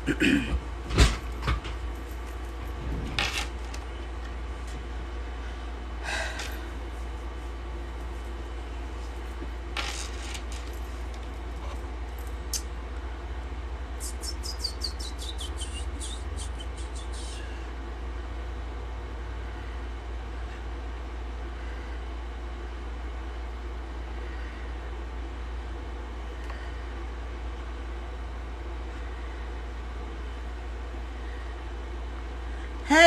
Hey,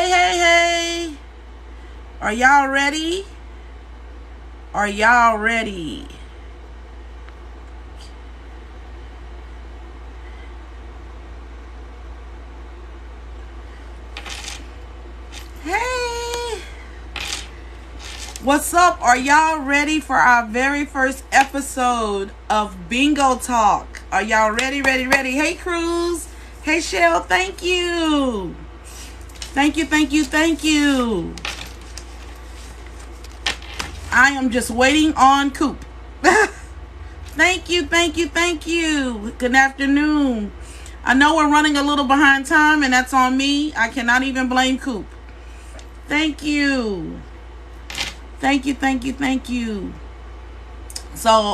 hey, hey. Are y'all ready? Are y'all ready? Hey. What's up? Are y'all ready for our very first episode of Bingo Talk? Are y'all ready, ready, ready? Hey, Cruz. Hey, Shell. Thank you. Thank you, thank you, thank you. I am just waiting on Coop. Thank you, thank you, thank you. Good afternoon. I know we're running a little behind time, and that's on me. I cannot even blame Coop. Thank you. Thank you, thank you, thank you. So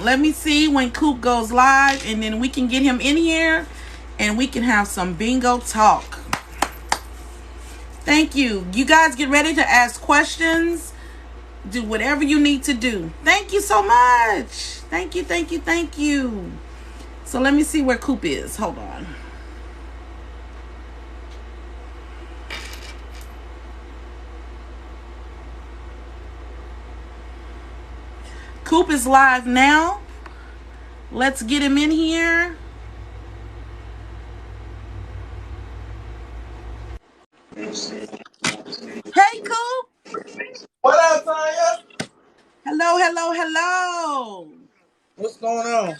let me see when Coop goes live, and then we can get him in here and we can have some bingo talk. Thank you. You guys get ready to ask questions. Do whatever you need to do. Thank you so much. Thank you, thank you, thank you. So let me see where Coop is. Hold on. Coop is live now. Let's get him in here. Hey, Coop. What up, Tanya? Hello, hello, hello. What's going on?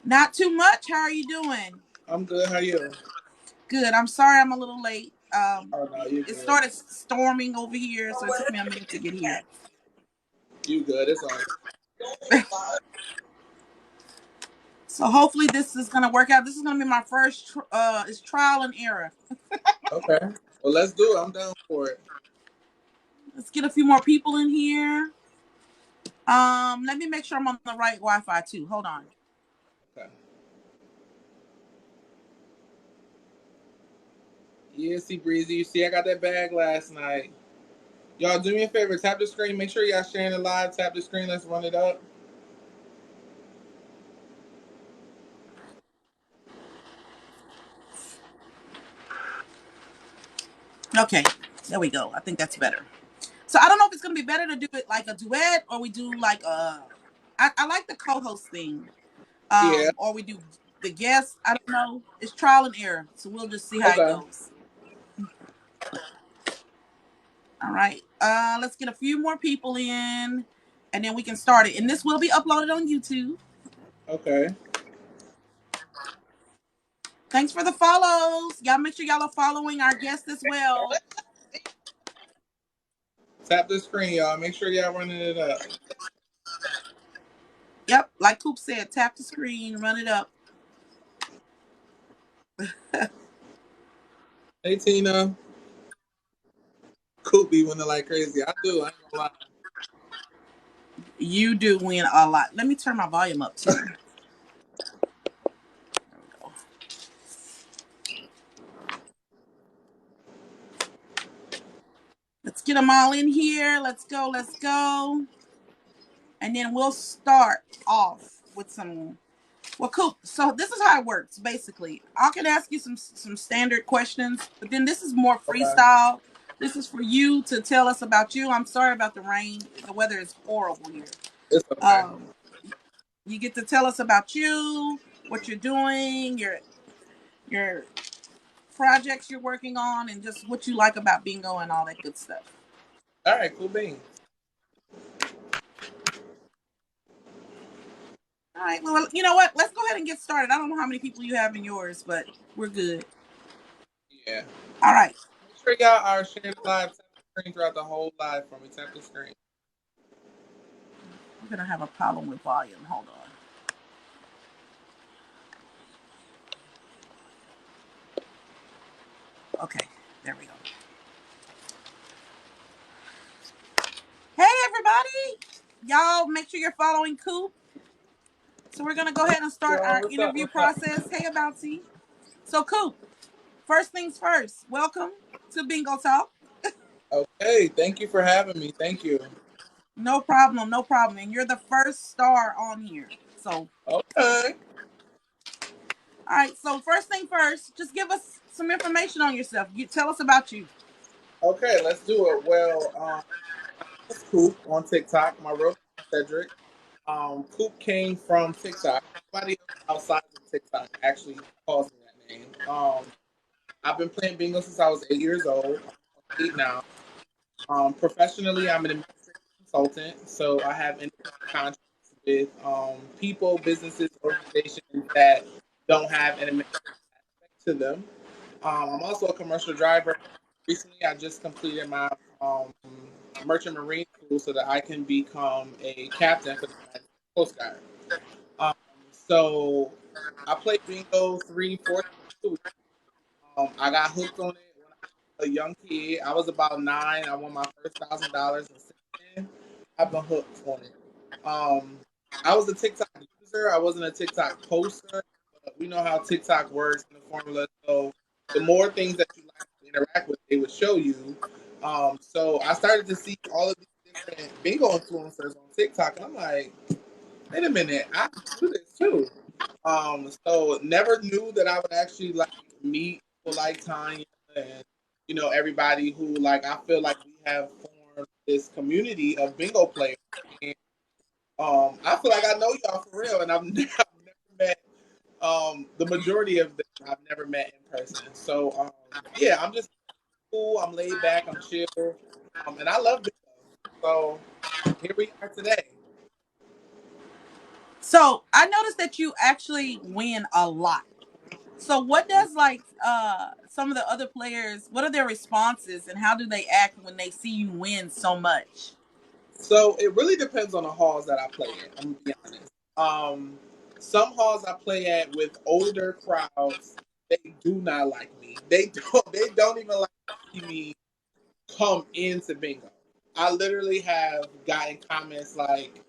Not too much. How are you doing? I'm good. How you? Good. I'm sorry I'm a little late. Oh no, you It good. started storming over here, so it took me a minute to get here. You good? It's all So hopefully this is gonna work out. This is gonna be my first it's trial and error. okay. Well, let's do it. I'm down for it. Let's get a few more people in here. Let me make sure I'm on the right Wi-Fi too. Hold on. Okay. Yeah, see, Breezy. You see, I got that bag last night. Y'all, do me a favor. Tap the screen. Make sure y'all sharing it live. Tap the screen. Let's run it up. Okay, there we go. I think that's better. So I don't know if it's gonna be better to do it like a duet or we do like a. I like the co-host thing. Yeah. Or we do the guest. I don't know. It's trial and error, so we'll just see how it Okay. goes. All right. Let's get a few more people in, and then we can start it. And this will be uploaded on YouTube. Okay. Thanks for the follows. Y'all make sure y'all are following our guest as well. Tap the screen, y'all. Make sure y'all running it up. Yep, like Coop said, tap the screen, run it up. Hey, Tina. Coop be winning like crazy. I do. I ain't gonna lie. You do win a lot. Let me turn my volume up too. Let's get them all in here. Let's go. Let's go. And then we'll start off with some. Well, cool. So this is how it works. Basically, I can ask you some standard questions, but then this is more Okay. freestyle. This is for you to tell us about you. I'm sorry about the rain. The weather is horrible here. It's okay. Um, you get to tell us about you, what you're doing, your projects you're working on, and just what you like about bingo and all that good stuff. All right. Cool beans. All right. Well, you know what? Let's go ahead and get started. I don't know how many people you have in yours, but we're good. Yeah. All right. Make sure y'all are sharing live. Tap the screen throughout the whole live for me. Tap the screen. I'm gonna have a problem with volume. Hold on. Okay, there we go. Hey, everybody. Y'all, make sure you're following Coop. So we're going to go ahead and start Yo, our what's up? interview What's up? process. Hey, Abouty. So, Coop, first things first, welcome to Bingo Talk. Okay, thank you for having me. Thank you. No problem, no problem. And you're the first star on here. So, Okay. all right. So, first thing first, just give us some information on yourself. You tell us about you. Okay, let's do it. Well, it's Coop on TikTok. My real name is Cedric. Coop came from TikTok. Nobody else outside of TikTok actually calls me that name. I've been playing bingo since I was 8 years old. I'm 8 now. Professionally, I'm an administrative consultant, so I have independent contracts with people, businesses, organizations that don't have an administrative aspect to them. I'm also a commercial driver. Recently, I just completed my um, merchant marine school so that I can become a captain for the United States Coast Guard. Um, so I play bingo 3, 4 times a week. I got hooked on it when I was a young kid. I was about 9. I won my first $1,000, and since then, I've been hooked on it. Um, I was a TikTok user. I wasn't a TikTok poster, but we know how TikTok works in the formula. So the more things that you like to interact with, they would show you. So I started to see all of these different bingo influencers on TikTok, and I'm like, wait a minute, I can do this too. So never knew that I would actually like meet people like Tanya and everybody who like I feel like we have formed this community of bingo players. And I feel like I know y'all for real, and I've never met the majority of them. I've never met in person. So yeah, I'm just cool. I'm laid back. I'm chill, and I love bingo. So here we are today. So, I noticed that you actually win a lot. So, what does like some of the other players, what are their responses and how do they act when they see you win so much? So it really depends on the halls that I play in. I'm gonna be honest. Some halls I play at with older crowds, they do not like me. They don't even like to see me come into bingo. I literally have gotten comments like,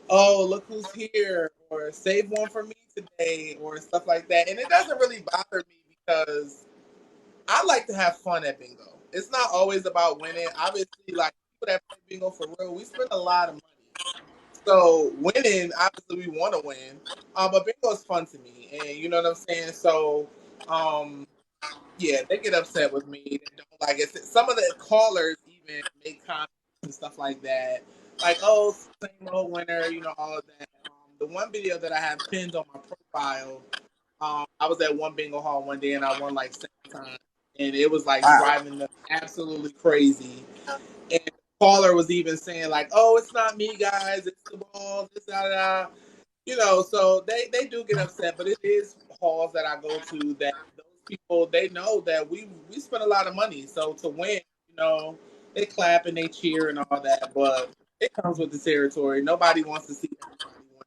"Oh, look who's here," or "Save one for me today," or stuff like that. And it doesn't really bother me because I like to have fun at bingo. It's not always about winning. Obviously, like people that play bingo for real, we spend a lot of money. So winning, obviously, we want to win. But bingo is fun to me, and you know what I'm saying. So, um, yeah, they get upset with me. They don't like it. Some of the callers even make comments and stuff like that, like, "Oh, same old winner," all of that. The one video that I have pinned on my profile, I was at one bingo hall one day and I won like 7 times, and it was like Wow. driving them absolutely crazy. And the caller was even saying like, "Oh, it's not me, guys. It's the balls. This, da, da, da." So they do get upset, but it is halls that I go to that those people they know that we spend a lot of money. So to win, they clap and they cheer and all that, but it comes with the territory. Nobody wants to see everybody win,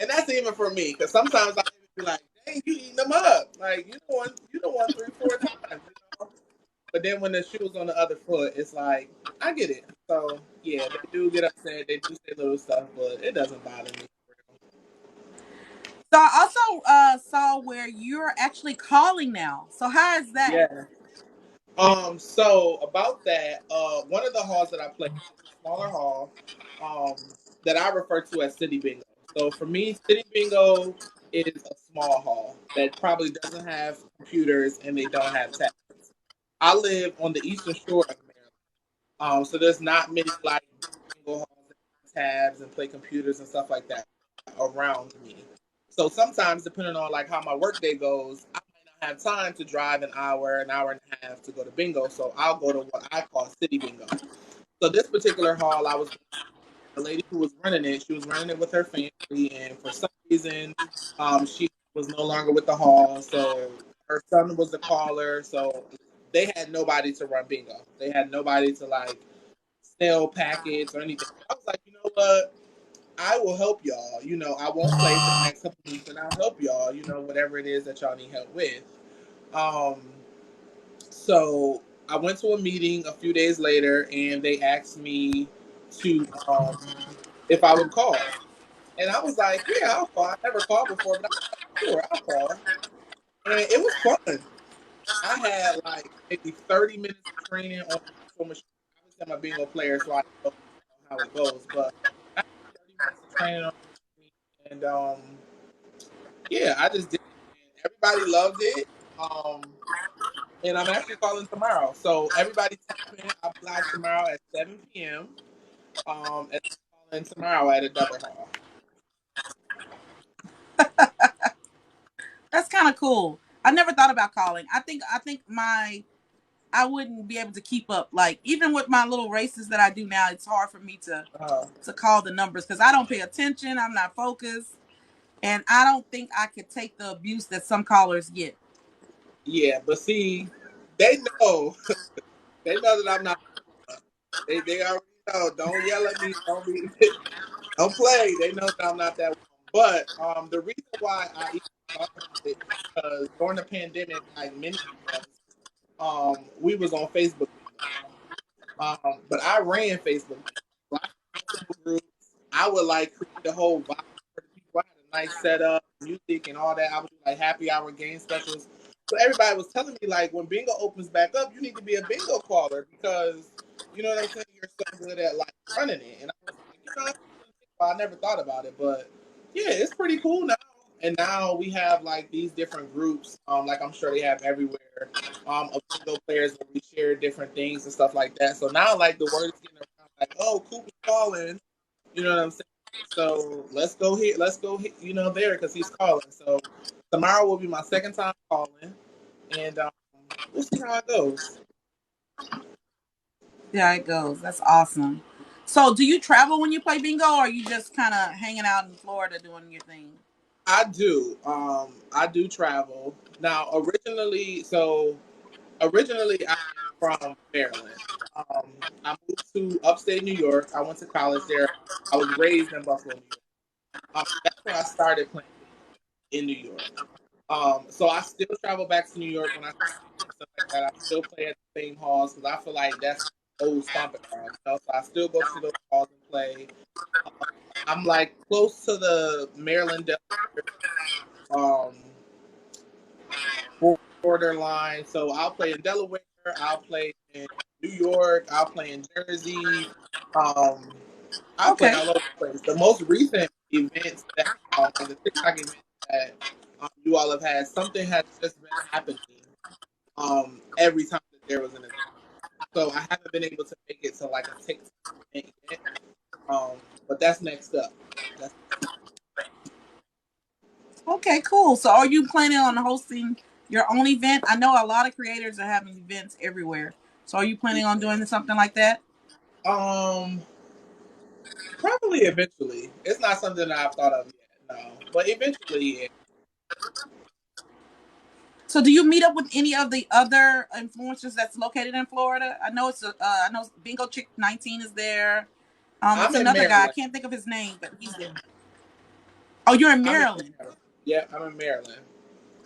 and that's even for me because sometimes I even be like, "Dang, you eating them up? Like you don't want 3, 4 times." But then when the shoe's on the other foot, it's like I get it. So yeah, they do get upset. They do say little stuff, but it doesn't bother me. So, I also saw where you're actually calling now. So, how is that? Yeah. So about that, one of the halls that I play is a smaller hall, um, that I refer to as City Bingo. So for me, City Bingo is a small hall that probably doesn't have computers and they don't have tablets. I live on the eastern shore of Maryland. So there's not many like bingo halls that have tabs and play computers and stuff like that around me. So sometimes, depending on like how my workday goes, I might not have time to drive an hour and a half to go to bingo. So I'll go to what I call city bingo. So this particular hall, I was the lady who was running it. She was running it with her family, and for some reason, she was no longer with the hall. So her son was the caller. So they had nobody to run bingo. They had nobody to like sell packets or anything. I was like, you know what? I will help y'all. I won't play for the next couple weeks, and I'll help y'all. Whatever it is that y'all need help with. Um, So I went to a meeting a few days later, and they asked me to if I would call, and I was like, "Yeah, I'll call." I never called before, but I was like, "Sure, I'll call," and it was fun. I had like maybe 30 minutes of training on the actual machine. Obviously, I'm a bingo player, so I know how it goes. But I had 30 minutes of training on the machine, and yeah, I just did it, and everybody loved it. And I'm actually calling tomorrow, so everybody tap in. I'll be live tomorrow at 7 p.m. And I'm calling tomorrow at a double hall. That's kind of cool. I never thought about calling. I think I wouldn't be able to keep up. Like even with my little races that I do now, it's hard for me Uh, to call the numbers because I don't pay attention. I'm not focused, and I don't think I could take the abuse that some callers get. yeah, but see, they know they know that I'm not. They already know. Don't yell at me. Don't be. Don't play. They know that I'm not that one. But the reason why I even thought about it is because during the pandemic, like many of us, we was on Facebook bingo. But I ran Facebook. So I had multiple groups. I would like create a whole vibe for the people. I had a nice setup, music, and all that. I would do like happy hour game specials. So everybody was telling me like when bingo opens back up, you need to be a bingo caller because you know what I'm saying. You're so good at like running it, and I was like, I never thought about it, but yeah, it's pretty cool now. And now we have like these different groups, like I'm sure they have everywhere, of bingo players where we share different things and stuff like that. So now, like the word is getting around, like, oh, Coop is calling, you know what I'm saying? So let's go here, there because he's calling. So tomorrow will be my second time calling, and we'll see how it goes. There it goes. That's awesome. So, do you travel when you play bingo, or are you just kind of hanging out in Florida doing your thing? I do travel now. Originally, I am from Maryland. I moved to upstate New York. I went to college there. I was raised in Buffalo, New York. That's where I started playing bingo in New York. So I still travel back to New York when I have events and stuff like that. I still play at the same halls because I feel like that's old stomping grounds. So I still go to those halls and play. Um, I'm like close to the Maryland Delaware borderline. So I'll play in Delaware. I'll play in New York. I'll play in Jersey. Um, I'll play Okay. all over the place. The most recent events that like the TikTok events that you all have had, something has just been happening every time that there was an event. So I haven't been able to make it to like a TikTok event yet. But that's next up. That's Okay, cool. So, are you planning on hosting your own event? I know a lot of creators are having events everywhere. So, are you planning on doing something like that? um probably eventually. It's not something that I've thought of yet, no. But eventually, yeah. So, do you meet up with any of the other influencers that's located in Florida? I know I know Bingo Chick 19 is there. It's I'm in another guy. I Maryland. can't think of his name, but he's there. Oh, you're in I'm in Maryland. Maryland. Yeah, I'm in Maryland.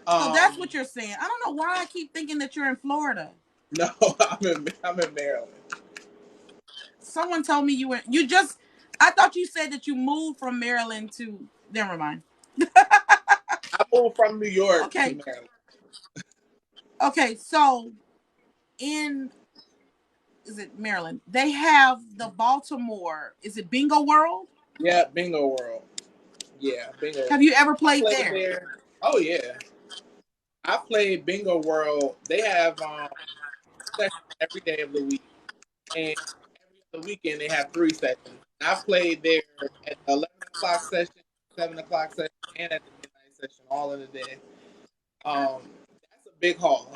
So that's Um, what you're saying. I don't know why I keep thinking that you're in Florida. no, I'm in Maryland. Someone told me you were. You just. I thought you said that you moved from Maryland to. Never mind. I moved from New York to Okay. Maryland. Okay. So in is it Maryland? They have the Baltimore. Is it Bingo World? Yeah, Bingo World. Yeah, Bingo. Have you ever I played played there? there. Oh yeah, I played Bingo World. They have sessions every day of the week, and every other weekend they have three sessions. I played there at the 11 o'clock session, 7 o'clock session, and at the midnight session, all in a day. Um, that's a big hall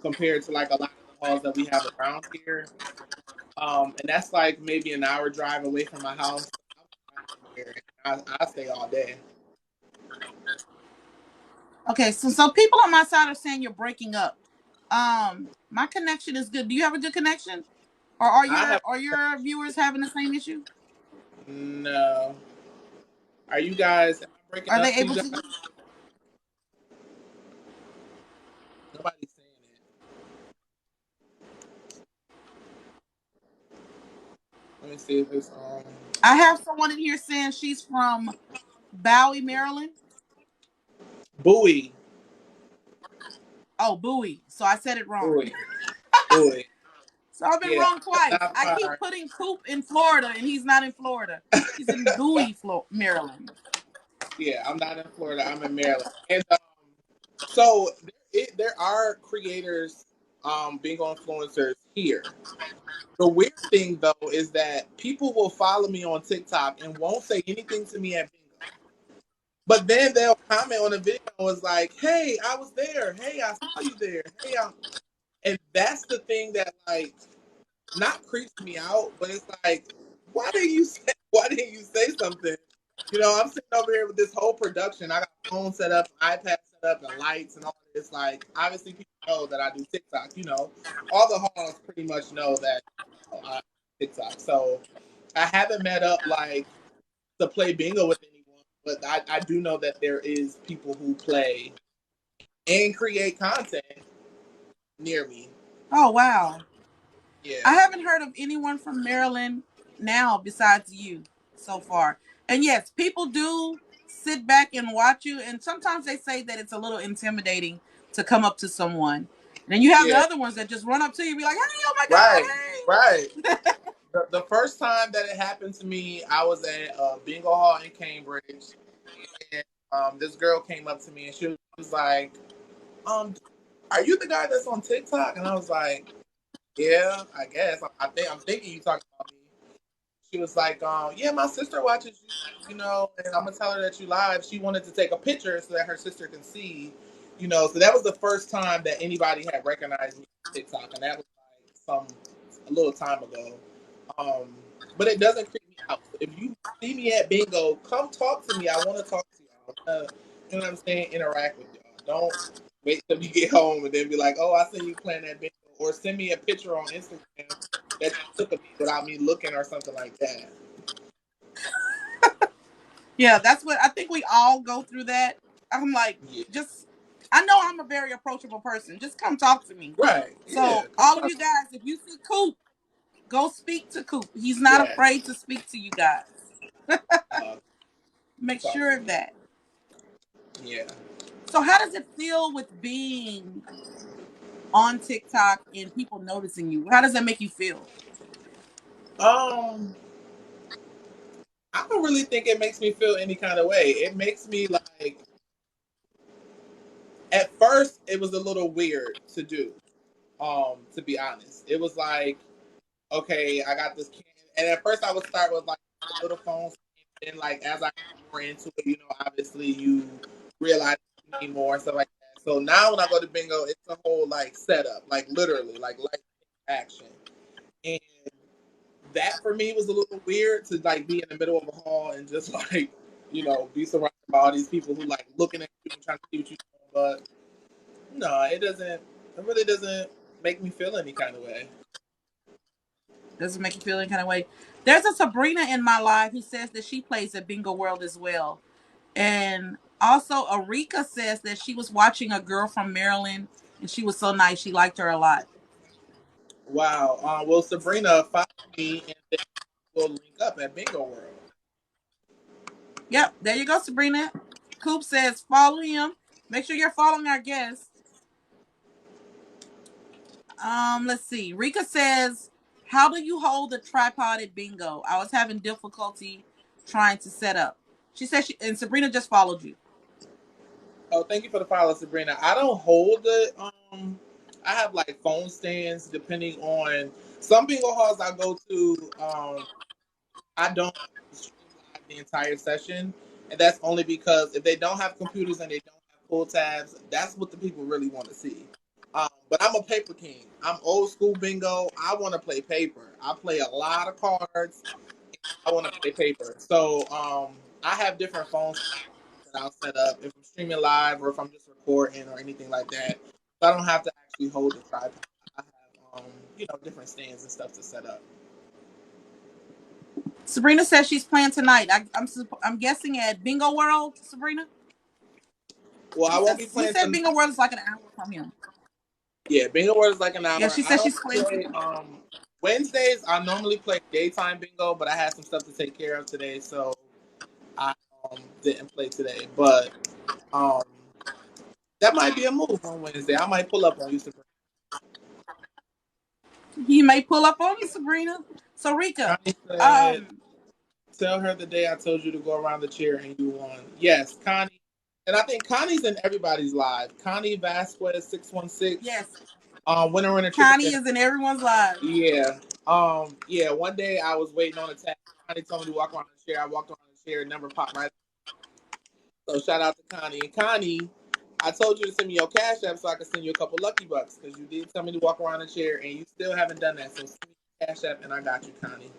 compared to like a lot of the halls that we have around here. And that's like maybe an hour drive away from my house. I would drive there. I stay all day. Okay. So people on my side are saying you're breaking up. My connection is good. Do you have a good connection? Or I have are your viewers having the same issue? no. Are you guys? Am I breaking Are up they to you able guys? to? Nobody's saying it. see if it's I have someone in here saying she's from Bowie, Maryland. Bowie. Oh, Bowie. So I said it wrong. Bowie. Bowie. So I've been Yeah, wrong I'm twice. not I keep far. putting Coop in Florida, and he's not in Florida. He's in Bowie, Maryland. Yeah, I'm not in Florida. I'm in Maryland. And so there are creators, bingo influencers here. The weird thing though is that people will follow me on TikTok and won't say anything to me at bingo. But then they'll comment on the video and was like, "Hey, I was there. Hey, I saw you there. Hey, and that's the thing that like not creeps me out, but it's like, why didn't you say something? You know, I'm sitting over here with this whole production. I got phone set up, iPad set up, and lights and all this. Like, obviously, people know that I do TikTok. You know, all the halls pretty much know that I do TikTok. So I haven't met up like to play bingo with anyone, but I do know that there is people who play and create content near me. Oh, wow. I Yeah. haven't heard of anyone from Maryland now besides you so far. And yes, people do sit back and watch you, and sometimes they say that it's a little intimidating to come up to someone. And then you have the Yeah. other ones that just run up to you and be like, "Hey, oh my Right. God, Right. The first time that it happened to me, I was at a bingo hall in Cambridge, and this girl came up to me and she was like, um, "Are you the guy that's on TikTok?" And I was like, "Yeah, I guess. I'm thinking you talking about me." She was like, "Yeah, my sister watches you, you know, and I'm gonna tell her that you live." She wanted to take a picture so that her sister can see, you know. So that was the first time that anybody had recognized me on TikTok, and that was like a little time ago. Um, but it doesn't creep me out. If you see me at bingo, come talk to me. I want to talk to y'all. You know what I'm saying? Interact with y'all. Don't wait till you get home and then be like, "Oh, I seen you playing that bingo," or send me a picture on Instagram that you took of me without me looking or something like that. yeah, that's what I think we all go through that." I'm like, Yeah. just, I know I'm a very approachable person. Just come talk to me. Right. Yeah. So, all of you guys, if you see Coop, go speak to Coop. He's not Yeah. afraid to speak to you guys. Uh, Make talk sure to of me. that. Yeah. So, how does it feel with being on TikTok and people noticing you? How does that make you feel? Um, I don't really think it makes me feel any kind of way. It makes me like at first it was a little weird to do. To be honest, it was like, okay, I got this can, and at first I would start with like the little phones, and then like as I got more into it, you know, obviously you realize you need more and stuff like that. So now when I go to bingo, it's a whole like setup, like literally, like action, and that for me was a little weird to like be in the middle of a hall and just like, you know, be surrounded by all these people who like looking at you and trying to see what you doing. But no, it doesn't. It really doesn't make me feel any kind of way. Does it make you feel any kind of way? There's a Sabrina in my life who says that she plays at Bingo World as well. And also, Arika says that she was watching a girl from Maryland and she was so nice. She liked her a lot. Wow. Well, Sabrina, follow me and then we'll link up at Bingo World. Yep, there you go, Sabrina. Coop says follow him. Make sure you're following our guest. Let's see. Rika says, "How do you hold the tripod at bingo? I was having difficulty trying to set up." She said she and Sabrina just followed you. Oh, thank you for the follow, Sabrina. I don't hold it. I have like phone stands depending on some bingo halls I go to. I don't stream live the entire session, and that's only because if they don't have computers and they don't have pull tabs, that's what the people really want to see. But I'm a paper king. I'm old school bingo. I want to play paper. I play a lot of cards. I want to play paper. So I have different phone that I'll set up if I'm streaming live or if I'm just recording or anything like that. So I don't have to actually hold the tripod. I have you know, different stands and stuff to set up. Sabrina says she's playing tonight. I'm guessing at Bingo World, Sabrina. Well, I won't be She playing said tonight. Bingo World is like an hour from him. Yeah, bingo world is like an Yeah, hour. she I says don't she's playing play tonight. Wednesdays I normally play daytime bingo, but I had some stuff to take care of today, so I didn't play today. But um, that might be a move on Wednesday. I might pull up on you, Sabrina. He may pull up on me, Sabrina. So Rika, Connie said, um, "Tell her the day I told you to go around the chair and you won." Yes, Connie, and I think Connie's in everybody's live. Connie Vasquez 616. yes, Winner in a triple Connie dare. is in everyone's lives. Yeah. Yeah, one day I was waiting on a tag. Connie told me to walk around the chair. I walked around the chair and never popped right. So shout out to Connie. And Connie, I told you to send me your cash app so I could send you a couple lucky bucks because you did tell me to walk around the chair and you still haven't done that. So send me your cash app and I got you, Connie.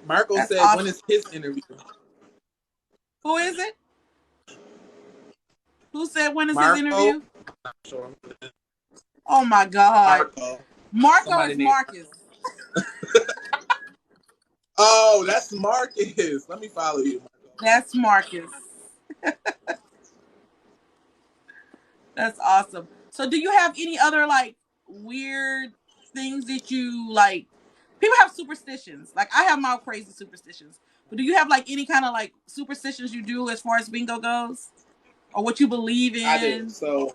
Marco That's said, when awesome. is his interview? Who is it? Who said when is his Marco? interview? Not sure. Oh my God. Marco. Marco Somebody is named Marcus. Oh, that's Marcus. Let me follow you, Marco. That's Marcus. That's awesome. So do you have any other like weird things that you like? People have superstitions. Like I have my crazy superstitions. But do you have like any kind of like superstitions you do as far as bingo goes? Or what you believe I do. in? So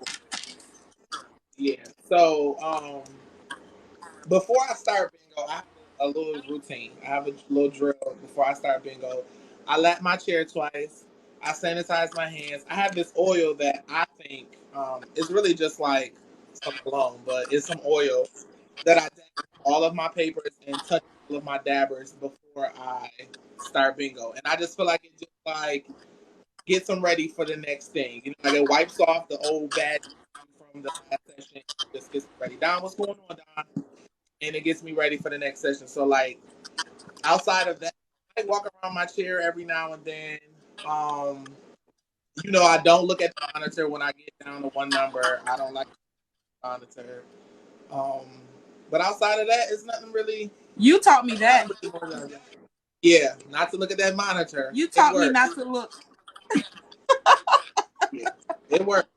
yeah. So before I start bingo, I have a little routine. I have a little drill before I start bingo. I lap my chair twice. I sanitize my hands. I have this oil that I think is really just like some cologne, but it's some oil that I dab all of my papers and touch all of my dabbers before I start bingo. And I just feel like it just like gets them ready for the next thing. You know, like it wipes off the old bad from the last session. Just gets me ready. Don, what's going on, Don? And it gets me ready for the next session. So like outside of that, I walk around my chair every now and then. Um, I don't look at the monitor when I get down to one number. I don't like the monitor. Um, but outside of that, it's nothing really. You taught me that. Really more than that. Yeah, not to look at that monitor. You It taught me works. not to look. Yeah, it works.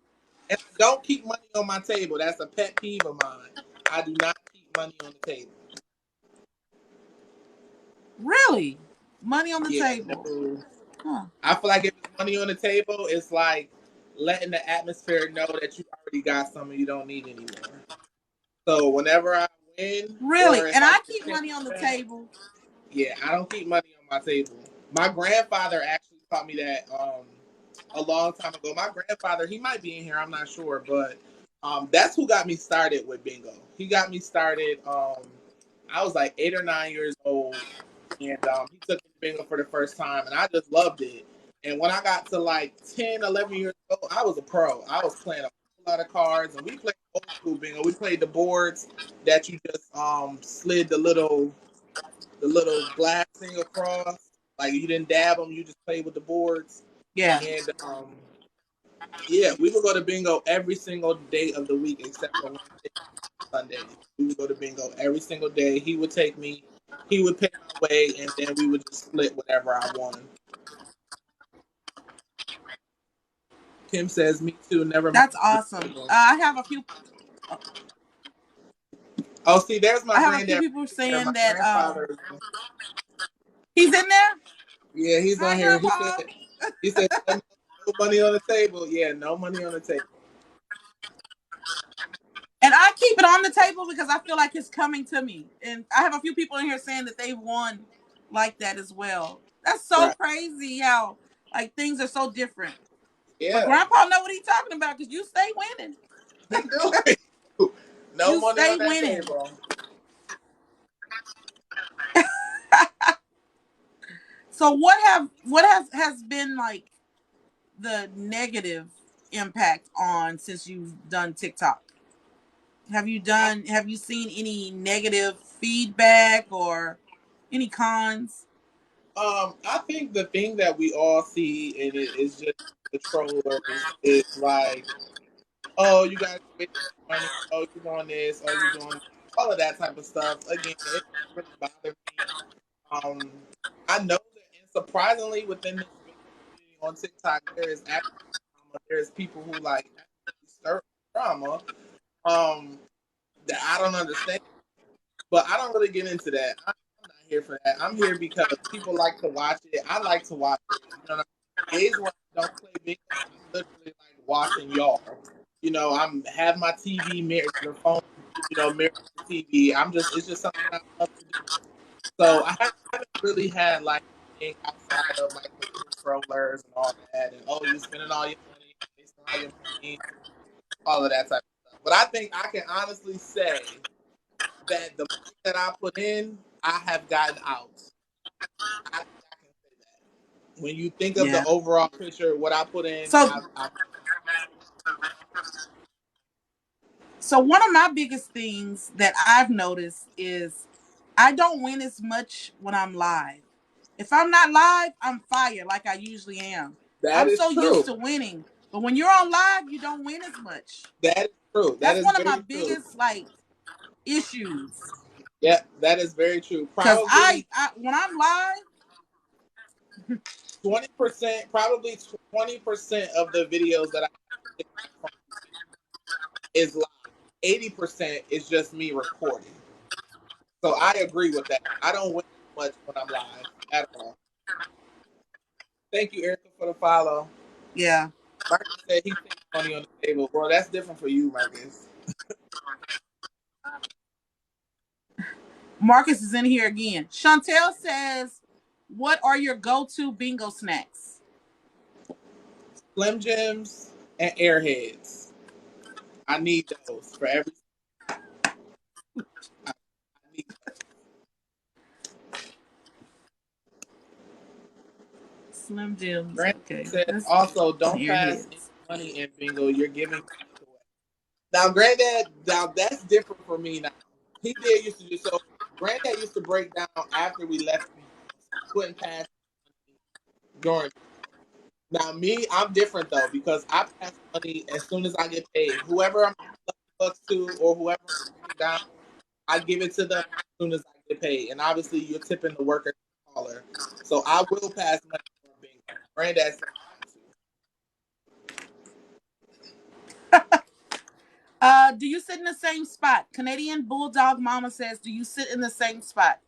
And I don't keep money on my table. That's a pet peeve of mine. I do not keep money on the table. Really? Money on the Yeah, table. no. Huh. I feel like if it's money on the table, it's like letting the atmosphere know that you already got something you don't need anymore. So whenever I win, Really? or if And I I get keep a 10%, money on the table. yeah, I don't keep money on my table. My grandfather actually taught me that a long time ago. My grandfather, he might be in here, I'm not sure, but that's who got me started with bingo. He got me started. I was like 8 or 9 years old, and he took me to bingo for the first time, and I just loved it. And when I got to like 10, 11 years old, I was a pro. I was playing a whole lot of cards, and we played old school bingo. We played the boards that you just slid the little glass thing across. Like you didn't dab them, you just played with the boards. Yeah. And yeah, we would go to bingo every single day of the week except for Wednesday and Sundays. We would go to bingo every single day. He would take me, he would pay my way, and then we would just split whatever I won. Kim says, "Me too. Never mind." That's awesome. I have a few. Oh, see, there's my I have a few granddad people right there. My saying that grandfather. he's in there. Yeah, he's Hi, on here. He said, Grandpa. no money on the table. Yeah, no money on the table. And I keep it on the table because I feel like it's coming to me. And I have a few people in here saying that they've won like that as well. That's so Right. crazy how like things are so different. But Yeah, Grandpa know what he's talking about because you stay winning. he do. No You money stay on that winning. table. So what has been like the negative impact on since you've done TikTok? Have you seen any negative feedback or any cons? I think the thing that we all see in it is just the trollers. It's like, oh, you guys are wasting money. Oh, you're doing this. Oh, you're doing all of that type of stuff. Again, it doesn't really bother me. Um, I know that, and surprisingly, within this video community on TikTok, there is actually drama. There's people who like actually stir drama. Um, that I don't understand. But I don't really get into that. I'm not here for that. I'm here because people like to watch it. I like to watch it. You know what I mean? Days when I don't play bingo, I'm literally like watching y'all. I'm have my TV mirror, the phone, mirror the TV. It's just something I love to do. So I haven't really had like anything outside of like the controllers and all that, and oh, you spending all your money, wasting all your money, all of that type of stuff. But I think I can honestly say that the money that I put in, I have gotten out. I can say that. When you think of the Yeah. overall picture, what I put in, So one of my biggest things that I've noticed is I don't win as much when I'm live. If I'm not live, I'm fired like I usually am. that I'm is so true. used to winning. But when you're on live, you don't win as much. That is true. That That's is one of my very true. biggest like issues. Yeah, that is very true. Cause Probably when I'm live, 20%, probably 20% of the videos that I have is live. 80% is just me recording. So I agree with that. I don't win much when I'm live at all. Thank you, Erica, for the follow. yeah. Marcus said he takes money on the table. Bro, that's different for you, Marcus. Marcus is in here again. Chantel says, "What are your go-to bingo snacks?" Slim Jims and Airheads. I need those for every. I need those. Slim Jims. Grant Okay. says That's also don't pass any Airheads. money in bingo. You're giving money away. Now, Granddad, that's different for me now. He did used to do so. Granddad used to break down after we left bingo. So he wouldn't pass during. Now, me, I'm different though because I pass money as soon as I get paid. Whoever I'm bucks to or whoever I'm breaking down, I give it to them as soon as I get paid. And obviously, you're tipping the worker caller, so I will pass money for bingo. Granddad said Do you sit in the same spot? Canadian Bulldog Mama says, "Do you sit in the same spot?"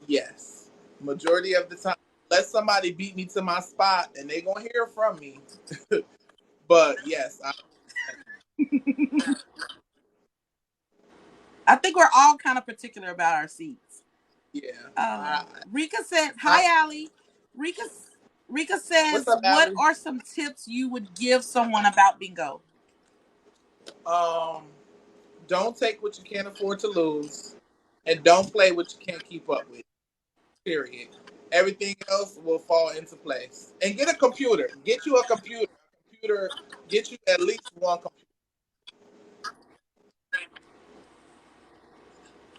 yes. Majority of the time, let somebody beat me to my spot, and they gonna hear from me. But yes, I think we're all kind of particular about our seats. yeah. Rika said, I, "Hi, Allie." Rika Rika what's says, up, "What Allie? are some tips you would give someone about bingo?" Um, don't take what you can't afford to lose, and don't play what you can't keep up with. Period. Everything else will fall into place. And get a computer. Get you a computer. A computer. Get you at least one computer.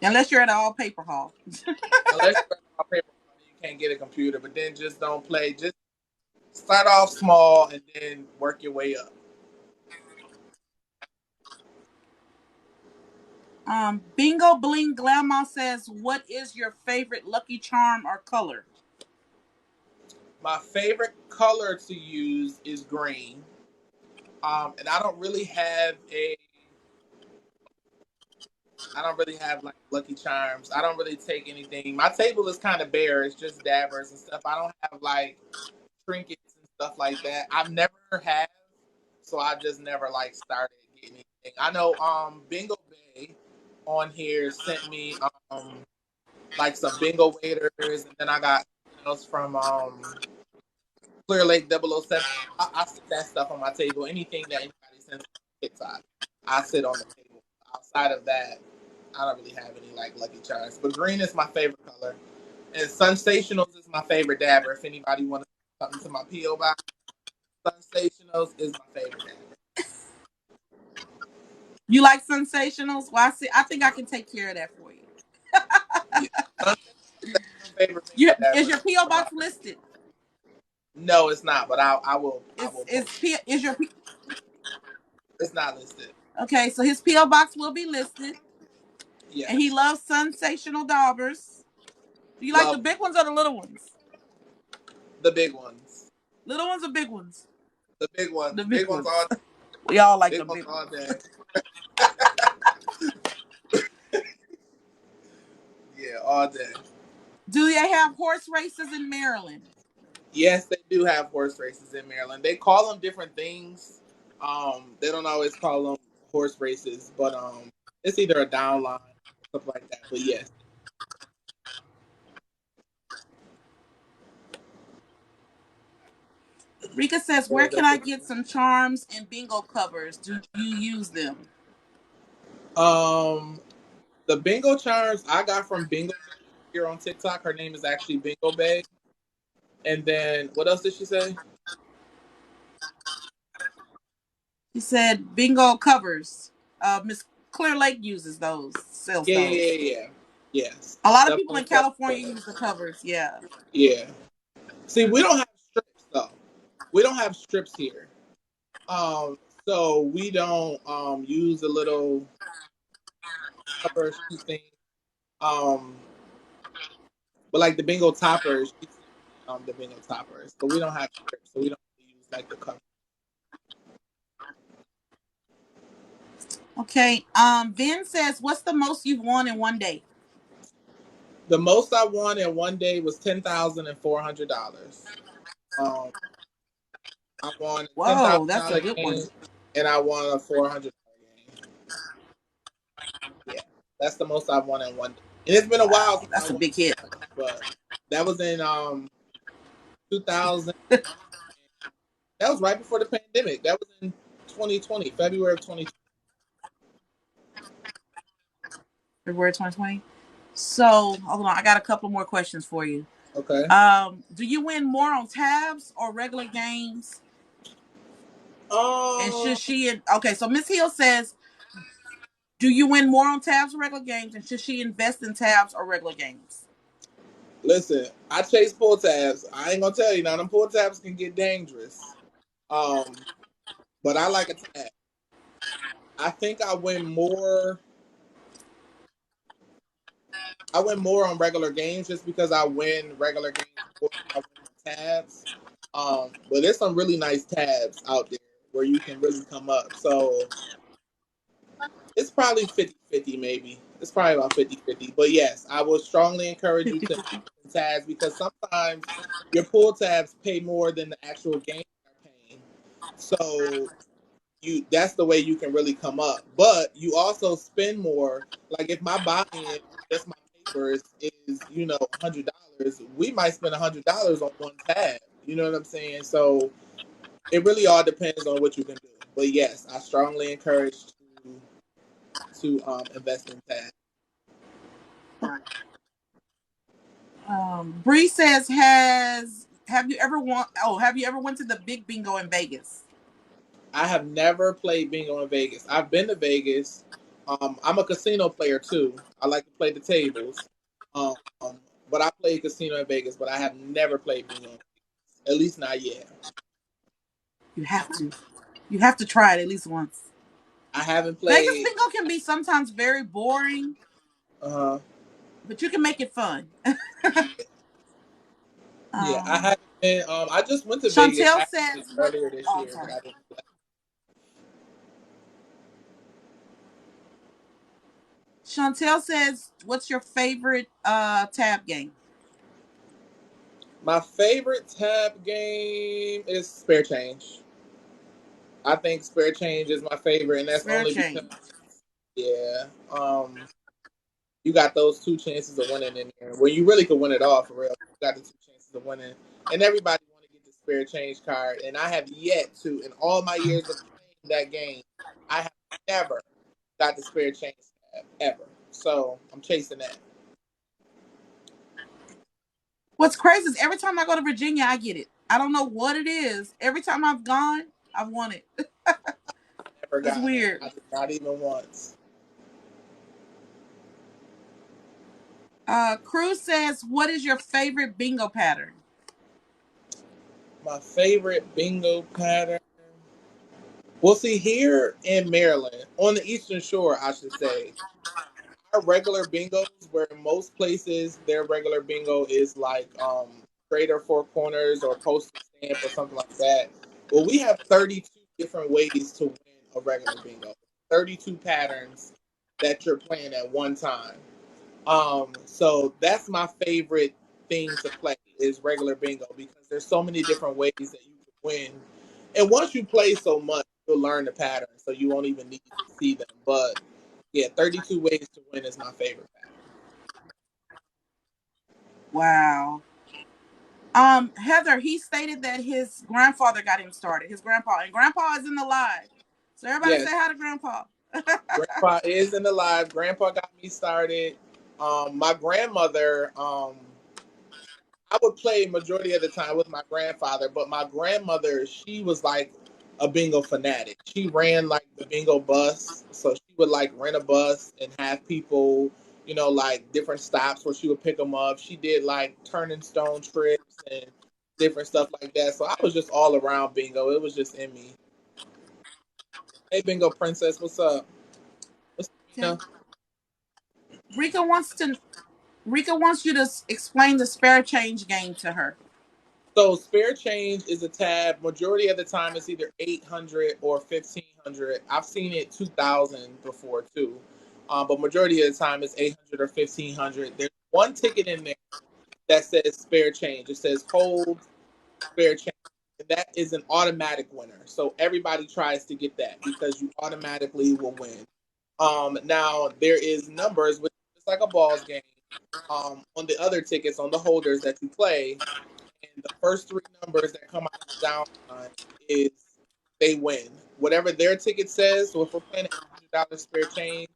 Unless you're at an all paper hall. Unless you're on paper, you can't get a computer. But then just don't play. Just start off small and then work your way up. Bingo Bling Grandma says, "What is your favorite Lucky Charm or color?" My favorite color to use is green. And I don't really have like Lucky Charms. I don't really take anything. My table is kind of bare. It's just dabbers and stuff. I don't have like trinkets and stuff like that. I've never had, so I just never like started getting anything. I know Bingo Bay on here sent me like some bingo waiters, and then I got else from Clear Lake 007. I sit that stuff on my table. Anything that anybody sends on TikTok, I sit on the table. Outside of that, I don't really have any like Lucky Charms. But green is my favorite color, and Sensationals is my favorite dabber. If anybody wants to come to my PO box, Sensationals is my favorite dabber. You like Sensationals? Well, I think I can take care of that for you. Yeah. My favorite bingo Is dabber. your PO box listed? No, it's not. But I will. I will post. Is your It's not listed. Okay? So his PO box will be listed, and he Yes. loves sensational daubers. Do you like the Love big ones or the little ones? the big ones. Little ones or big ones? The big ones. The big Big ones ones. all We all like big the ones big all ones. day. all day. Do they have horse races in Maryland? Yes, they do have horse races in Maryland. They call them different things. They don't always call them horse races, but it's either a downline or stuff like that. But yes. Rika says, where can I get some charms and bingo covers? Do you use them? The bingo charms I got from Bingo here on TikTok. Her name is actually Bingo Bay. And then what else did she say? She said bingo covers. Miss Clear Lake uses those. Sells those. Yeah. Yes. A lot of people in California use the covers. Yeah. Yeah. See, we don't have strips though. We don't have strips here. So we don't use the little cover sheet thing. But like the bingo toppers, the bingo toppers, but we don't have strips, so we don't use like the cover. Okay. Ben says, what's the most you've won in one day? The most I won in one day was $10,400. I won Whoa, that's a good game, one. and I won a $400 game. Yeah, that's the most I've won in one day. And it's been a while. Since that's a big hit. But that was in 2000. That was right before the pandemic. That was in 2020, February of 2020. February 2020. So hold on, I got a couple more questions for you. Okay. Do you win more on tabs or regular games? And should she? Okay, so Miss Hill says, do you win more on tabs or regular games? And should she invest in tabs or regular games? Listen, I chase pull tabs. I ain't gonna tell you now. Them pull tabs can get dangerous. But I like a tab. I think I win more. I win more on regular games just because I win regular games before I win tabs. But there's some really nice tabs out there where you can really come up. So it's probably 50-50 maybe. It's probably about 50-50. But yes, I would strongly encourage you to tabs because sometimes your pull tabs pay more than the actual game are paying. So that's the way you can really come up. But you also spend more. Like if my buy-in, just my papers is $100, we might spend $100 on one tab. You know what I'm saying? So it really all depends on what you can do. But yes, I strongly encourage to invest in tabs. Bree says, have you ever went to the big bingo in Vegas? I have never played bingo in Vegas. I've been to Vegas. I'm a casino player too. I like to play the tables. But I played casino in Vegas, but I have never played bingo in Vegas. At least not yet. You have to. You have to try it at least once. I haven't played. Vegas bingo can be sometimes very boring. But you can make it fun. Yeah, I haven't been. I just went to Chantel Vegas says earlier this year. But I didn't play. Chantel says, what's your favorite tab game? My favorite tab game is Spare Change. I think Spare Change is my favorite, and that's Spare only change. because you got those two chances of winning in there, where you really could win it all for real. You got the two chances of winning, and everybody want to get the Spare Change card, and I have yet to, in all my years of playing that game, I have never got the Spare Change tab ever. So I'm chasing that. What's crazy is every time I go to Virginia, I get it. I don't know what it is. Every time I've gone, I've won it. Never got it. Weird. Not even once. Cruz says, what is your favorite bingo pattern? My favorite bingo pattern. Well, see, here in Maryland, on the Eastern Shore, I should say, our regular bingos, where in most places their regular bingo is like straight or four corners or postage stamp or something like that. Well, we have 32 different ways to win a regular bingo. 32 patterns that you're playing at one time. So that's my favorite thing to play is regular bingo because there's so many different ways that you can win. And once you play so much, you'll learn the pattern, so you won't even need to see them. But yeah, 32 ways to win is my favorite pattern. Wow. Heather, he stated that his grandfather got him started. His grandpa, and grandpa is in the live. So everybody say Yes, hi to grandpa. Grandpa is in the live. Grandpa got me started. My grandmother, I would play majority of the time with my grandfather, but my grandmother, she was like a bingo fanatic. She ran like the bingo bus, so she would like rent a bus and have people, like different stops where she would pick them up. She did like turning stone trips and different stuff like that. So I was just all around bingo. It was just in me. Hey, bingo princess, what's up? What's up, Okay. Nina? Rika wants to. Rika wants you to explain the spare change game to her. So spare change is a tab. Majority of the time, it's either 800 or 1500. I've seen it 2000 before too, but majority of the time, it's 800 or 1500. There's one ticket in there that says spare change. It says hold spare change. And that is an automatic winner. So everybody tries to get that because you automatically will win. Now there is numbers, which is like a balls game. On the other tickets, on the holders that you play, and the first three numbers that come out of the down line is they win. Whatever their ticket says, so if we're playing $800 spare change,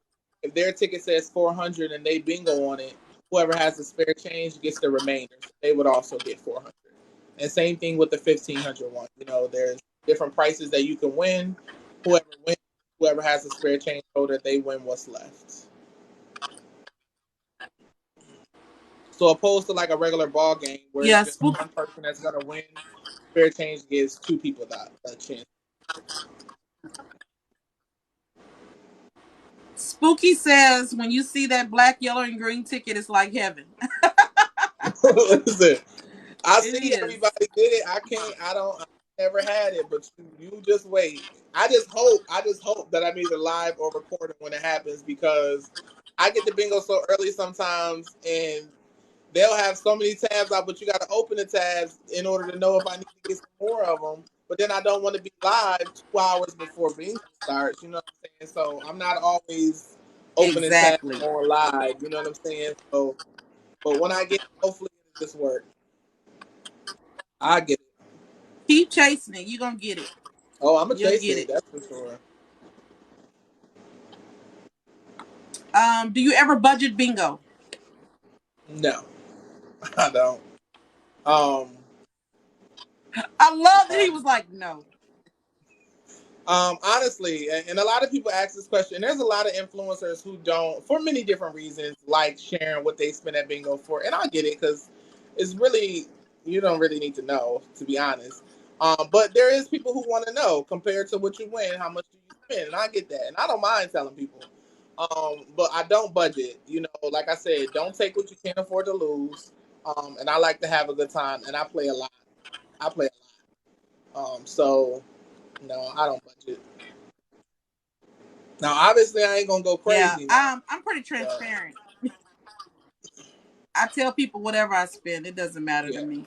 if their ticket says 400 and they bingo on it, whoever has the spare change gets the remainder. So they would also get 400. And same thing with the 1500 one. There's different prices that you can win. Whoever wins, whoever has the spare change holder, they win what's left. So opposed to like a regular ball game where it's Yeah, just one person that's gonna win, fair change gives two people that a chance. Spooky says when you see that black, yellow, and green ticket, it's like heaven. Listen, I It see is. everybody did it. I never had it, but you just wait. I just hope that I'm either live or recording when it happens because I get the bingo so early sometimes, and they'll have so many tabs out, but you got to open the tabs in order to know if I need to get some more of them. But then I don't want to be live 2 hours before bingo starts. You know what I'm saying? So I'm not always opening tabs Exactly. on live. You know what I'm saying? So, but when I get, hopefully it just work. I get it. Keep chasing it. You're going to get it. Oh, I'm gonna You'll chase get it. it. That's for sure. Do you ever budget bingo? No, I don't. Um, I love that he um, was like, no. Honestly, and a lot of people ask this question. There's a lot of influencers who don't, for many different reasons, like sharing what they spend at bingo for, and I get it because it's really you don't really need to know, to be honest. But there is people who want to know compared to what you win, how much do you spend, and I get that, and I don't mind telling people. But I don't budget. Like I said, don't take what you can't afford to lose. And I like to have a good time, and I play a lot. I play a lot. So no, I don't budget. Now, obviously, I ain't gonna go Yeah, crazy now. I'm pretty But transparent. I tell people whatever I spend. It doesn't matter to yeah, me.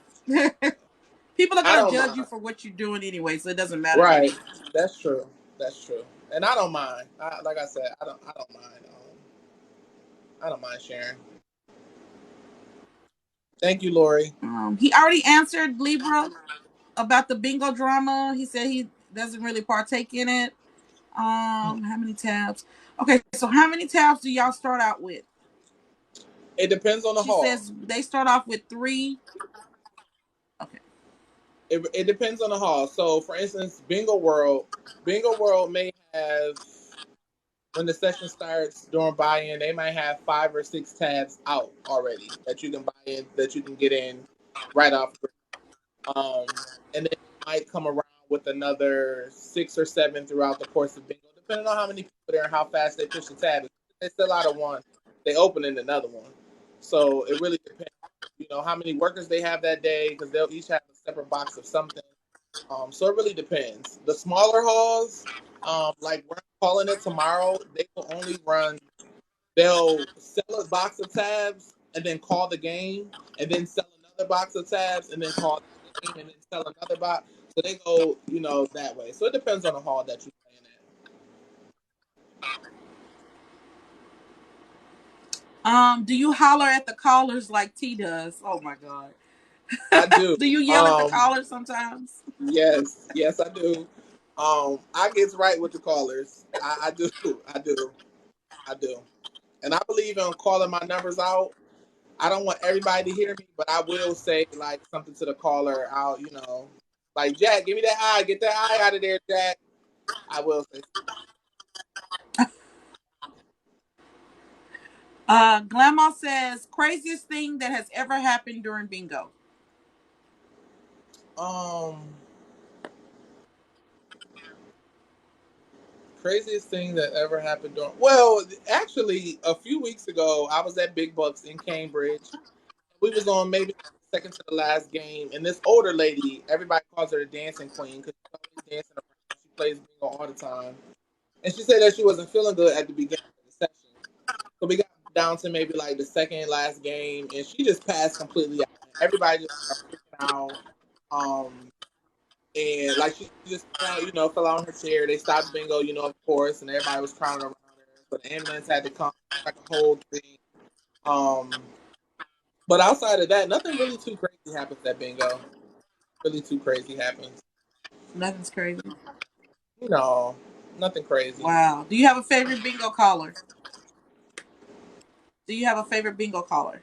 People are I going to don't judge you mind. for what you're doing anyway, so it doesn't matter to Right, me. that's true. That's true. And I don't mind. Like I said, I don't. I don't mind. I don't mind sharing. Thank you, Lori. He already answered Libra about the bingo drama. He said he doesn't really partake in it. How many tabs? Okay, so how many tabs do y'all start out with? It depends on the She hall. says they start off with 3. Okay. It depends on the hall. So, for instance, Bingo World may have when the session starts during buy-in, they might have 5 or 6 tabs out already that you can buy in, that you can get in right off. And then they might come around with another 6 or 7 throughout the course of bingo, depending on how many people there and how fast they push the tab. If they sell out of one, they open in another one. So it really depends, how many workers they have that day, because they'll each have a separate box of something. So it really depends. The smaller halls, like we're calling it tomorrow, they will only run They'll sell a box of tabs and then call the game, and then sell another box of tabs and then call that game, and then sell another box. So they go, that way. So it depends on the hall that you're playing Do you holler at the callers like T does? Oh my god. at. I do. Do you yell at the callers sometimes? Yes, I do. I gets right with the callers. I do, I do, I do, and I believe in calling my numbers out. I don't want everybody to hear me, but I will say like something to the caller. Like Jack, give me that eye, get that eye out of there, Jack. I will say. Grandma says craziest thing that has ever happened during bingo. Um, Craziest thing that ever happened during. Well, actually, a few weeks ago, I was at Big Bucks in Cambridge. We was on maybe second to the last game, and this older lady, everybody calls her the dancing queen because she's always dancing around. She plays bingo all the time, and she said that she wasn't feeling good at the beginning of the session. So we got down to maybe like the second last game, and she just passed completely out. Everybody just started freaking out. Um, and like she just fell out on her chair. They stopped bingo, of course, and everybody was crowding around her. So the ambulance had to come, like a whole thing. Um, but outside of that, nothing really too crazy happens at bingo. Really too crazy happens. Nothing's crazy. No, nothing crazy. Wow. Do you have a favorite bingo caller? Do you have a favorite bingo caller?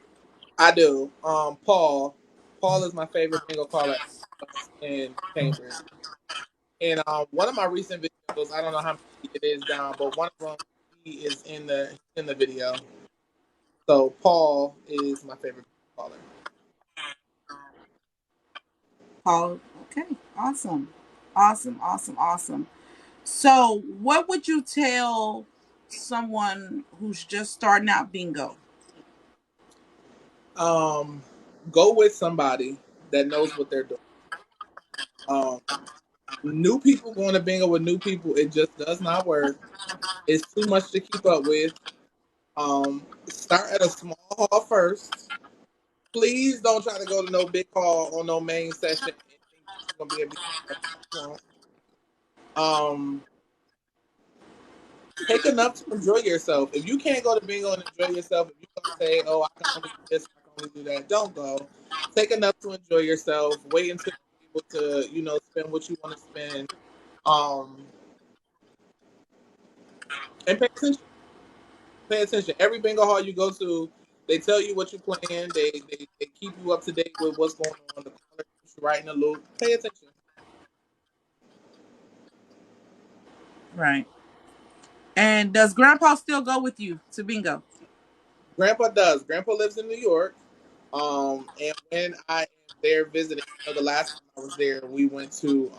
I do. Paul. Paul is my favorite bingo caller in Cambridge. And one of my recent videos, I don't know how many it is down, but one of them he is in the video. So Paul is my favorite caller. Paul. Okay. Awesome. Awesome. Awesome. Awesome. So, what would you tell someone who's just starting out bingo? Um, Go with somebody that knows what they're doing. Um, New people going to bingo with new people, it just does not work. It's too much to keep up with. Start at a small hall first. Please don't try to go to no big hall on no main session and think that you're gonna be able to get take enough to enjoy yourself. If you can't go to bingo and enjoy yourself, if you don't say, "Oh, I can only do this, I can only do that," don't go. Take enough to enjoy yourself. Wait until you're able to, spend what you want to spend. Um, and pay attention. Pay attention. Every bingo hall you go to, they tell you what you're playing. They keep you up to date with what's going on. The caller keeps you right in the loop. Pay attention. Right. And does Grandpa still go with you to bingo? Grandpa does. Grandpa lives in New York. And when I am there visiting, the last time I was there, we went to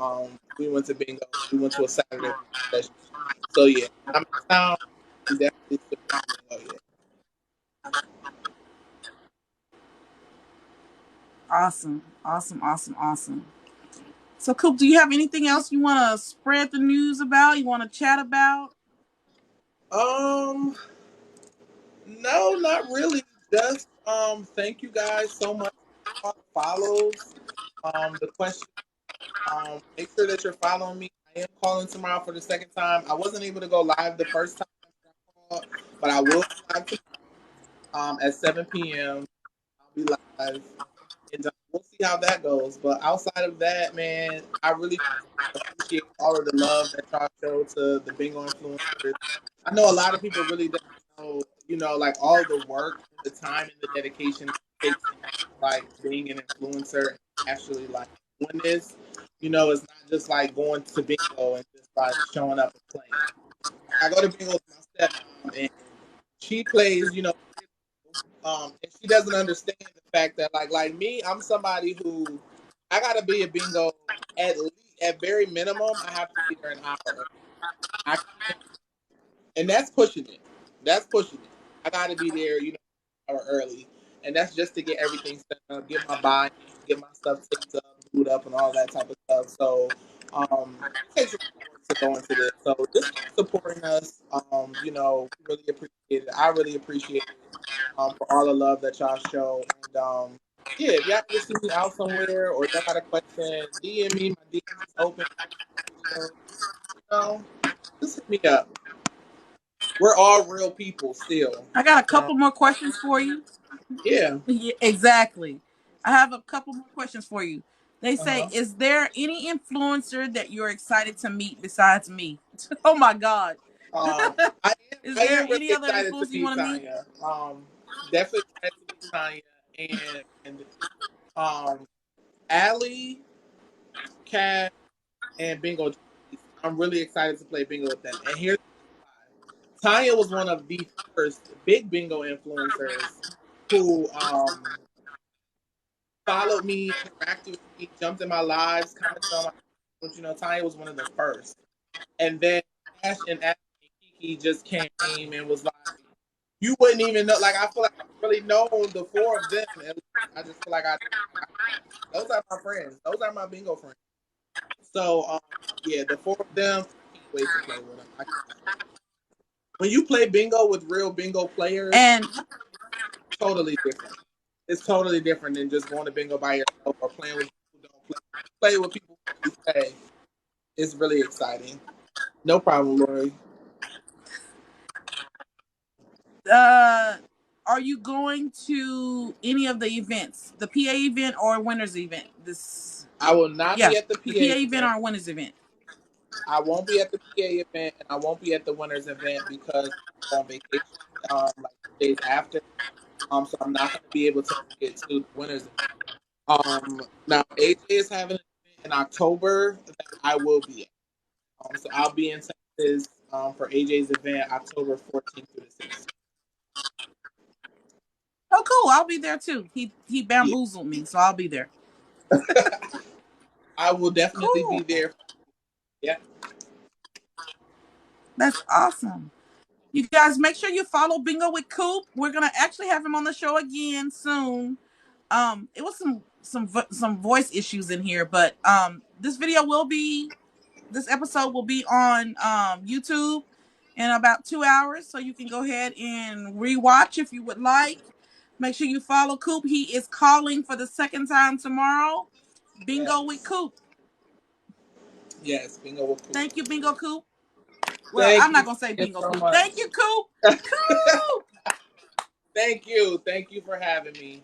bingo. We went to a Saturday session. So yeah, when I'm in town, we definitely still go to bingo. Yeah. Awesome. Awesome. Awesome. Awesome. So, Coop, do you have anything else you want to spread the news about? You want to chat about? Um, no, not really. Just thank you guys so much for all the follows. The question. Make sure that you're following me. I am calling tomorrow for the second time. I wasn't able to go live the first time I called, but I will be live tomorrow at 7 p.m. I'll be live, and we'll see how that goes. But outside of that, man, I really appreciate all of the love that y'all show to the bingo influencers. I know a lot of people really don't know, like all the work, the time, and the dedication it takes in like being an influencer and actually like doing this. It's not just like going to bingo and just like showing up and playing. I go to bingo with my stepmom and she plays, and she doesn't understand the fact that like me, I'm somebody who I gotta be a bingo at least at very minimum. I have to be there an hour. I can't, and that's pushing it. That's pushing it. I gotta be there, an hour early, and that's just to get everything set up, get my buy-in, get my stuff taped up, glued up, and all that type of stuff. So It takes a lot of work to go into this. So just keep supporting us. We really appreciate it. I really appreciate it. For all the love that y'all show. And yeah, if y'all ever see me out somewhere or y'all got a question, DM me. My DMs is open. Know, just hit me up. We're all real people still. I got a couple more questions for you. Yeah. Yeah, exactly. I have a couple more questions for you. They say, Uh-huh. is there any influencer that you're excited to meet besides me? Oh my God. Um, I am, Is I there am really any other excited to influencer you meet want to meet? Tanya. Definitely excited to meet Tanya and um, Allie, Cat, and Bingo. I'm really excited to play bingo with them. And here's why. Tanya was one of the first big bingo influencers who followed me, interacted with me, jumped in my lives, commented on my. But Tanya was one of the first. And then Ashley and Kiki just came and was like, you wouldn't even know. Like I feel like I've really known the four of them. And I just feel like those are my friends. Those are my bingo friends. So yeah, the four of them. I can't wait to play with them. When you play bingo with real bingo players, And totally different. It's totally different than just going to bingo by yourself or playing with people who don't play. Play with people who play. It's really exciting. No problem, Lori. are you going to any of the events, the PA event or winners event? This, I will not yeah, be at the the PA PA event event. or winners event. I won't be at the PA event, and I won't be at the winners event because I'm on vacation. Like days after. So I'm not going to be able to make it to the winners event. Now AJ is having an event in October that I will be at. So I'll be in Texas for AJ's event October 14th through the 16th. Oh, cool! I'll be there too. He Yeah. bamboozled me, so I'll be there. I will definitely be Cool. there. Yeah. That's awesome. You guys make sure you follow Bingo with Coop. We're gonna actually have him on the show again soon. It was some voice issues in here, but this episode will be on YouTube in about 2 hours, so you can go ahead and rewatch if you would like. Make sure you follow Coop. He is calling for the second time tomorrow. Bingo with Yes. Coop. Yes. Bingo with Coop. Thank you, Bingo Coop. Well, Thank I'm you not gonna say again Bingo so Coop. much. Thank you, Coop. Coop. Thank you. Thank you for having me.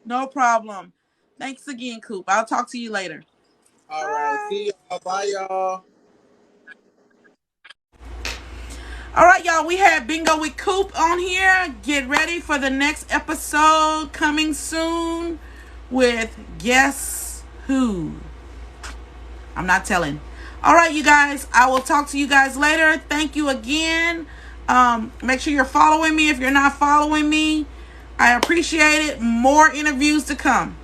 No problem. Thanks again, Coop. I'll talk to you later. All right. Bye. See y'all. Bye, y'all. All right, y'all. We had Bingo with Coop on here. Get ready for the next episode coming soon with Guess Who. I'm not telling. All right, you guys. I will talk to you guys later. Thank you again. Make sure you're following me if you're not following me. I appreciate it. More interviews to come.